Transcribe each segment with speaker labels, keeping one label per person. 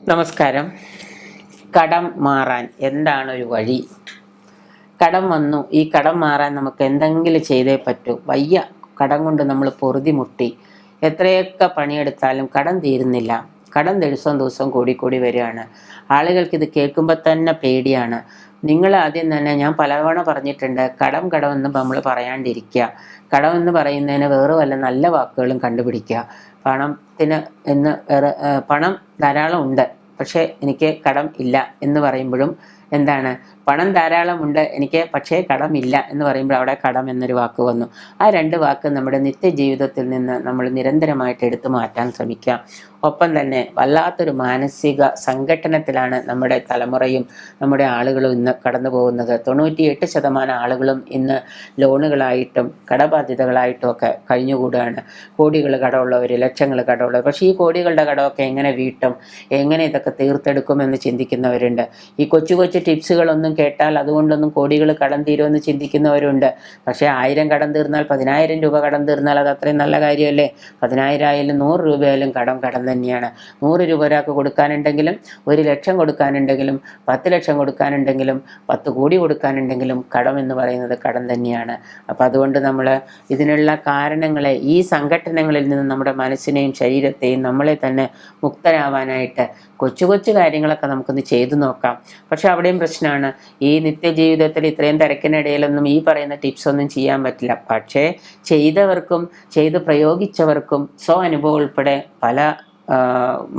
Speaker 1: നമസ്കാരം. കടം മാറാൻ എന്താണ് ഒരു വഴി? കടം വന്നു, ഈ കടം മാറാൻ നമുക്ക് എന്തെങ്കിലും ചെയ്തേ പറ്റൂ. വയ്യ, കടം കൊണ്ട് നമ്മൾ പൊറുതിമുട്ടി. എത്രയൊക്കെ പണിയെടുത്താലും കടം തീരുന്നില്ല. കടം ദിവസവും ദിവസവും കൂടി വരികയാണ്. ആളുകൾക്കിത് കേൾക്കുമ്പോൾ തന്നെ പേടിയാണ്. നിങ്ങൾ ആദ്യം തന്നെ, ഞാൻ പലതവണ പറഞ്ഞിട്ടുണ്ട്, കടം എന്ന് നമ്മൾ പറയാണ്ടിരിക്കുക. കടം എന്ന് പറയുന്നതിന് വേറെ വല്ല നല്ല വാക്കുകളും കണ്ടുപിടിക്കുക. പണം ധാരാളം ഉണ്ട്, പക്ഷേ എനിക്ക് കടം ഇല്ല എന്ന് പറയുമ്പോഴും എന്താണ്, പണം ധാരാളമുണ്ട് എനിക്ക് പക്ഷേ കടമില്ല എന്ന് പറയുമ്പോൾ അവിടെ കടം എന്നൊരു വാക്ക് വന്നു. ആ രണ്ട് വാക്ക് നമ്മുടെ നിത്യജീവിതത്തിൽ നിന്ന് നമ്മൾ നിരന്തരമായിട്ട് എടുത്തു മാറ്റാൻ ശ്രമിക്കാം. ഒപ്പം തന്നെ വല്ലാത്തൊരു മാനസിക സംഘട്ടനത്തിലാണ് നമ്മുടെ തലമുറയും നമ്മുടെ ആളുകളും ഇന്ന് കടന്നു പോകുന്നത്. 98% ആളുകളും ഇന്ന് ലോണുകളായിട്ടും കടബാധ്യതകളായിട്ടും ഒക്കെ കഴിഞ്ഞുകൂടുകയാണ്. കോടികൾ കടമുള്ളവർ, ലക്ഷങ്ങൾ കടമുള്ളവർ. പക്ഷേ ഈ കോടികളുടെ കടമൊക്കെ എങ്ങനെ വീട്ടും, എങ്ങനെ ഇതൊക്കെ തീർത്തെടുക്കുമെന്ന് ചിന്തിക്കുന്നവരുണ്ട്. ഈ കൊച്ചു ടിപ്സുകളൊന്നും കേട്ടാൽ അതുകൊണ്ടൊന്നും കോടികൾ കടം തീരുമെന്ന് ചിന്തിക്കുന്നവരുണ്ട്. പക്ഷേ 1000 കടം തീർന്നാൽ, 10,000 രൂപ കടം തീർന്നാൽ അത് അത്രയും നല്ല കാര്യമല്ലേ? 10,000 ആയാലും 100 രൂപയായാലും കടം തന്നെയാണ്. 100 രൂപ ഒരാൾക്ക് കൊടുക്കാനുണ്ടെങ്കിലും, 1 ലക്ഷം കൊടുക്കാനുണ്ടെങ്കിലും, 10 ലക്ഷം കൊടുക്കാനുണ്ടെങ്കിലും, 10 കോടി കൊടുക്കാനുണ്ടെങ്കിലും കടം എന്ന് പറയുന്നത് കടം തന്നെയാണ്. അപ്പം അതുകൊണ്ട് നമ്മൾ ഇതിനുള്ള കാരണങ്ങളെ, ഈ സംഘട്ടനങ്ങളിൽ നിന്ന് നമ്മുടെ മനസ്സിനെയും ശരീരത്തെയും നമ്മളെ തന്നെ മുക്തരാവാനായിട്ട് കൊച്ചു കാര്യങ്ങളൊക്കെ നമുക്കൊന്ന് ചെയ്തു നോക്കാം. പക്ഷെ അവിടെയും പ്രശ്നമാണ്. ഈ നിത്യജീവിതത്തിൽ ഇത്രയും തിരക്കിനിടയിലൊന്നും ഈ പറയുന്ന ടിപ്സ് ഒന്നും ചെയ്യാൻ പറ്റില്ല. പക്ഷേ ചെയ്തവർക്കും ചെയ്ത് പ്രയോഗിച്ചവർക്കും അനുഭവം ഉൾപ്പെടെ പല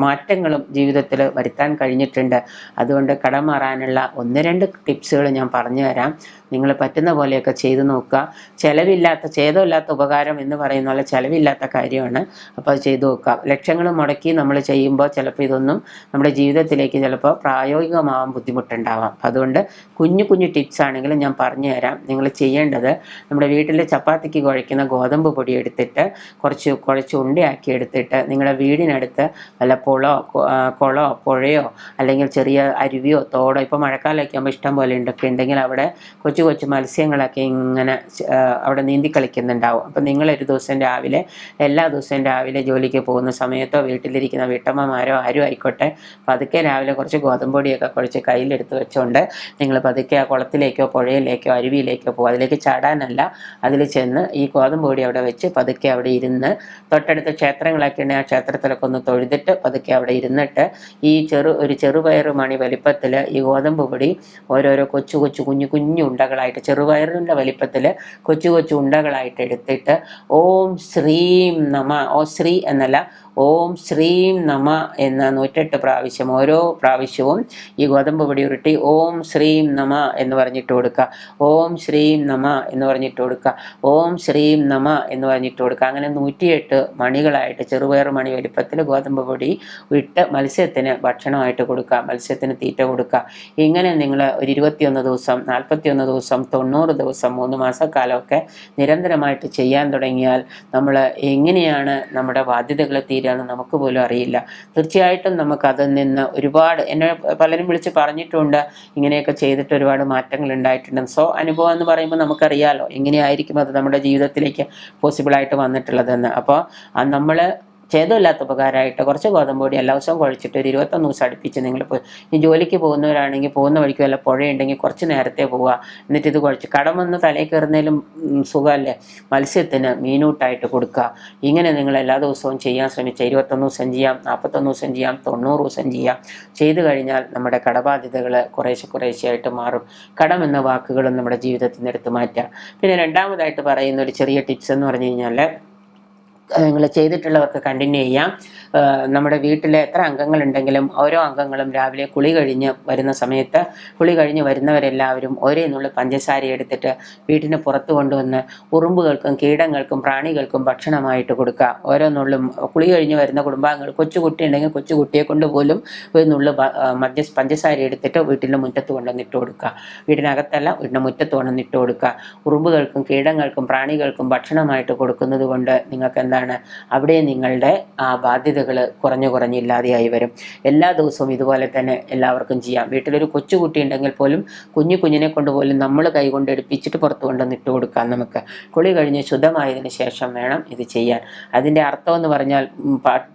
Speaker 1: മാറ്റങ്ങളും ജീവിതത്തിൽ വരുത്താൻ കഴിഞ്ഞിട്ടുണ്ട്. അതുകൊണ്ട് കടം മാറാനുള്ള 1-2 ടിപ്സുകൾ ഞാൻ പറഞ്ഞു തരാം. നിങ്ങൾ പറ്റുന്ന പോലെയൊക്കെ ചെയ്തു നോക്കുക. ഛേദമില്ലാത്ത ഉപകാരം എന്ന് പറയുന്ന പോലെ ചിലവില്ലാത്ത കാര്യമാണ്. അപ്പോൾ അത് ചെയ്തു നോക്കുക. ലക്ഷങ്ങൾ മുടക്കി നമ്മൾ ചെയ്യുമ്പോൾ ചിലപ്പോൾ ഇതൊന്നും നമ്മുടെ ജീവിതത്തിലേക്ക് ചിലപ്പോൾ പ്രായോഗികമാവാൻ ബുദ്ധിമുട്ടുണ്ടാവാം. അതുകൊണ്ട് കുഞ്ഞു ടിപ്സ് ആണെങ്കിലും ഞാൻ പറഞ്ഞു തരാം. നിങ്ങൾ ചെയ്യേണ്ടത്, നമ്മുടെ വീട്ടിൽ ചപ്പാത്തിക്ക് കുഴയ്ക്കുന്ന ഗോതമ്പ് പൊടി എടുത്തിട്ട് കുഴച്ച് ഉണ്ടയാക്കി എടുത്തിട്ട് നിങ്ങളുടെ വീടിനടുത്ത് വല്ല കുളമോ പുഴയോ അല്ലെങ്കിൽ ചെറിയ അരുവിയോ തോടോ, ഇപ്പോൾ മഴക്കാലമൊക്കെ ആകുമ്പോൾ ഇഷ്ടം പോലെ ഉണ്ടെങ്കിൽ അവിടെ കൊച്ചു മത്സ്യങ്ങളൊക്കെ ഇങ്ങനെ അവിടെ നീന്തി കളിക്കുന്നുണ്ടാവും. അപ്പം നിങ്ങളൊരു ദിവസം രാവിലെ, എല്ലാ ദിവസവും രാവിലെ ജോലിക്ക് പോകുന്ന സമയത്തോ വീട്ടിലിരിക്കുന്ന വീട്ടമ്മമാരോ ആരും ആയിക്കോട്ടെ, പതുക്കെ രാവിലെ കുറച്ച് ഗോതമ്പൊടിയൊക്കെ കുഴച്ച് കയ്യിലെടുത്ത് വെച്ചുകൊണ്ട് നിങ്ങൾ പതുക്കെ ആ കുളത്തിലേക്കോ പുഴയിലേക്കോ അരുവിയിലേക്കോ പോകും. അതിലേക്ക് ചാടാനല്ല, അതിൽ ചെന്ന് ഈ ഗോതമ്പൊടി അവിടെ വെച്ച് പതുക്കെ അവിടെ ഇരുന്ന്, തൊട്ടടുത്ത ക്ഷേത്രങ്ങളൊക്കെ ഉണ്ടെങ്കിൽ ആ ക്ഷേത്രത്തിലൊക്കെ ഒന്ന് തൊഴുതിട്ട് പതുക്കെ അവിടെ ഇരുന്നിട്ട് ഈ ഒരു ചെറുപയറ് മണി വലിപ്പത്തിൽ ഈ ഗോതമ്പ് പൊടി ഓരോരോ കുഞ്ഞു ഉണ്ടകളായിട്ട്, ചെറുപയറിൻ്റെ വലിപ്പത്തിൽ കൊച്ചു ഉണ്ടകളായിട്ട് എടുത്തിട്ട് ഓം ശ്രീം നമ, ശ്രീ എന്നല്ല, ഓം ശ്രീം നമ എന്ന 108 പ്രാവശ്യം, ഓരോ പ്രാവശ്യവും ഈ ഗോതമ്പ് പൊടി ഉരുട്ടി ഓം ശ്രീം നമ എന്ന് പറഞ്ഞിട്ട് കൊടുക്കുക. ഓം ശ്രീം നമ എന്ന് പറഞ്ഞിട്ട് കൊടുക്കുക. ഓം ശ്രീം നമ എന്ന് പറഞ്ഞിട്ട് കൊടുക്കുക. അങ്ങനെ 108 മണികളായിട്ട് ചെറുപയർ മണി വലിപ്പത്തിൽ ഗോതമ്പ് പൊടി ഇട്ട് മത്സ്യത്തിന് ഭക്ഷണമായിട്ട് കൊടുക്കുക, മത്സ്യത്തിന് തീറ്റ കൊടുക്കുക. ഇങ്ങനെ നിങ്ങൾ ഒരു 21 ദിവസം, 41 ദിവസം, 90 ദിവസം, 3 മാസക്കാലമൊക്കെ നിരന്തരമായിട്ട് ചെയ്യാൻ തുടങ്ങിയാൽ നമ്മൾ എങ്ങനെയാണ് നമ്മുടെ ബാധ്യതകൾ തീരാന്ന് നമുക്ക് പോലും അറിയില്ല. തീർച്ചയായിട്ടും നമുക്കതിൽ നിന്ന് ഒരുപാട്, എന്നെ പലരും വിളിച്ച് പറഞ്ഞിട്ടുണ്ട് ഇങ്ങനെയൊക്കെ ചെയ്തിട്ട് ഒരുപാട് മാറ്റങ്ങൾ ഉണ്ടായിട്ടുണ്ട്. അനുഭവം എന്ന് പറയുമ്പോൾ നമുക്കറിയാലോ എങ്ങനെയായിരിക്കും അത് നമ്മുടെ ജീവിതത്തിലേക്ക് പോസിബിളായിട്ട് വന്നിട്ടുള്ളതെന്ന്. അപ്പോൾ നമ്മൾ ഛേദമില്ലാത്ത ഉപകാരമായിട്ട് കുറച്ച് ഗോതമ്പൊടി എല്ലാ ദിവസവും കുഴച്ചിട്ട് ഒരു 21 ദിവസം അടുപ്പിച്ച് നിങ്ങൾ ഈ ജോലിക്ക് പോകുന്നവരാണെങ്കിൽ പോകുന്ന വഴിക്ക് വല്ല പുഴയുണ്ടെങ്കിൽ കുറച്ച് നേരത്തെ പോവുക. എന്നിട്ട് ഇത് കുഴച്ച്, കടമൊന്ന് തലയിൽ കയറുന്നതിലും സുഖമല്ലേ, മത്സ്യത്തിന് മീനൂട്ടായിട്ട് കൊടുക്കുക. ഇങ്ങനെ നിങ്ങൾ എല്ലാ ദിവസവും ചെയ്യാൻ ശ്രമിക്കുക. 21 ദിവസം ചെയ്യാം, 41 ദിവസം ചെയ്യാം, 90 ദിവസം ചെയ്യാം. ചെയ്തു കഴിഞ്ഞാൽ നമ്മുടെ കടബാധ്യതകൾ കുറേശ്ശെയായിട്ട് മാറും. കടം എന്ന വാക്കുകളും നമ്മുടെ ജീവിതത്തിൽ നിന്ന് എടുത്തു മാറ്റുക. പിന്നെ രണ്ടാമതായിട്ട് പറയുന്ന ഒരു ചെറിയ ടിപ്സ് എന്ന് പറഞ്ഞു കഴിഞ്ഞാൽ, നിങ്ങൾ ചെയ്തിട്ടുള്ളവർക്ക് കണ്ടിന്യൂ ചെയ്യാം. നമ്മുടെ വീട്ടിൽ എത്ര അംഗങ്ങളുണ്ടെങ്കിലും ഓരോ അംഗങ്ങളും രാവിലെ കുളി കഴിഞ്ഞ് വരുന്ന സമയത്ത്, കുളി കഴിഞ്ഞ് വരുന്നവരെല്ലാവരും ഒരേ നുള്ളു പഞ്ചസാര എടുത്തിട്ട് വീട്ടിന് പുറത്ത് കൊണ്ടുവന്ന് ഉറുമ്പുകൾക്കും കീടങ്ങൾക്കും പ്രാണികൾക്കും ഭക്ഷണമായിട്ട് കൊടുക്കുക. ഓരോ നുള്ളും കുളി കഴിഞ്ഞ് വരുന്ന കുടുംബാംഗങ്ങൾ, കൊച്ചുകുട്ടി ഉണ്ടെങ്കിൽ കൊച്ചുകുട്ടിയെ കൊണ്ട് പോലും ഒരു നുള്ളു പഞ്ചസാര എടുത്തിട്ട് വീട്ടിൻ്റെ മുറ്റത്ത് കൊണ്ടുവന്നിട്ട് കൊടുക്കുക. വീടിനകത്തല്ല, വീടിൻ്റെ മുറ്റത്ത് കൊണ്ടുവന്നിട്ട് കൊടുക്കുക. ഉറുമ്പുകൾക്കും കീടങ്ങൾക്കും പ്രാണികൾക്കും ഭക്ഷണമായിട്ട് കൊടുക്കുന്നത് കൊണ്ട് നിങ്ങൾക്ക് എന്താണ് എന്താണ്, അവിടെ നിങ്ങളുടെ ബാധ്യതകൾ കുറഞ്ഞില്ലാതെയായി വരും. എല്ലാ ദിവസവും ഇതുപോലെ തന്നെ എല്ലാവർക്കും ചെയ്യാം. വീട്ടിലൊരു കൊച്ചുകുട്ടി ഉണ്ടെങ്കിൽ പോലും കുഞ്ഞിനെ കൊണ്ട് പോലും നമ്മൾ കൈകൊണ്ട് എടുപ്പിച്ചിട്ട് പുറത്തു കൊണ്ടുവന്ന് ഇട്ട് കൊടുക്കാം. നമുക്ക് കുളി കഴിഞ്ഞ് ശുദ്ധമായതിന് ശേഷം വേണം ഇത് ചെയ്യാൻ. അതിൻ്റെ അർത്ഥം എന്ന് പറഞ്ഞാൽ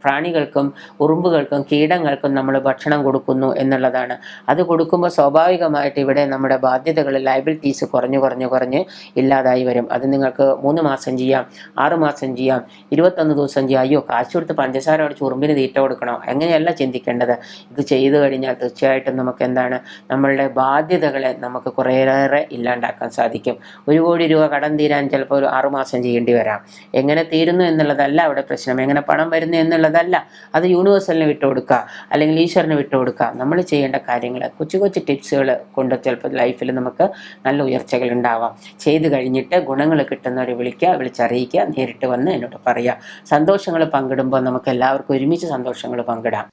Speaker 1: പ്രാണികൾക്കും ഉറുമ്പുകൾക്കും കീടങ്ങൾക്കും നമ്മൾ ഭക്ഷണം കൊടുക്കുന്നു എന്നുള്ളതാണ്. അത് കൊടുക്കുമ്പോൾ സ്വാഭാവികമായിട്ട് ഇവിടെ നമ്മുടെ ബാധ്യതകൾ, ലയബിലിറ്റീസ് കുറഞ്ഞ് ഇല്ലാതായി വരും. അത് നിങ്ങൾക്ക് 3 മാസം ചെയ്യാം, 6 മാസം ചെയ്യാം, 21 ദിവസം ചെയ്യാം. അയ്യോ, കാശ് കൊടുത്ത് പഞ്ചസാര അടിച്ച് ഉറുമ്പിന് തീറ്റ കൊടുക്കണോ? അങ്ങനെയല്ല ചിന്തിക്കേണ്ടത്. ഇത് ചെയ്തു കഴിഞ്ഞാൽ തീർച്ചയായിട്ടും നമുക്ക് എന്താണ്, നമ്മളുടെ ബാധ്യതകളെ നമുക്ക് കുറേയേറെ ഇല്ലാണ്ടാക്കാൻ സാധിക്കും. 1 കോടി രൂപ കടം തീരാൻ ചിലപ്പോൾ ഒരു 6 മാസം ചെയ്യേണ്ടി വരാം. എങ്ങനെ തീരുന്നു എന്നുള്ളതല്ല അവിടെ പ്രശ്നം, എങ്ങനെ പണം വരുന്നു എന്നുള്ളതല്ല. അത് യൂണിവേഴ്സലിന് വിട്ടുകൊടുക്കുക, അല്ലെങ്കിൽ ഈശ്വരന് വിട്ടുകൊടുക്കുക. നമ്മൾ ചെയ്യേണ്ട കാര്യങ്ങൾ, കൊച്ചു ടിപ്സുകൾ കൊണ്ട് ചിലപ്പോൾ ലൈഫിൽ നമുക്ക് നല്ല ഉയർച്ചകൾ ഉണ്ടാവാം. ചെയ്ത് കഴിഞ്ഞിട്ട് ഗുണങ്ങൾ കിട്ടുന്നവരെ വിളിച്ചറിയിക്കുക, നേരിട്ട് വന്ന് എന്നോട് പറയുക. സന്തോഷങ്ങൾ പങ്കിടുമ്പോൾ നമുക്ക് എല്ലാവർക്കും ഒരുമിച്ച് സന്തോഷങ്ങൾ പങ്കിടാം.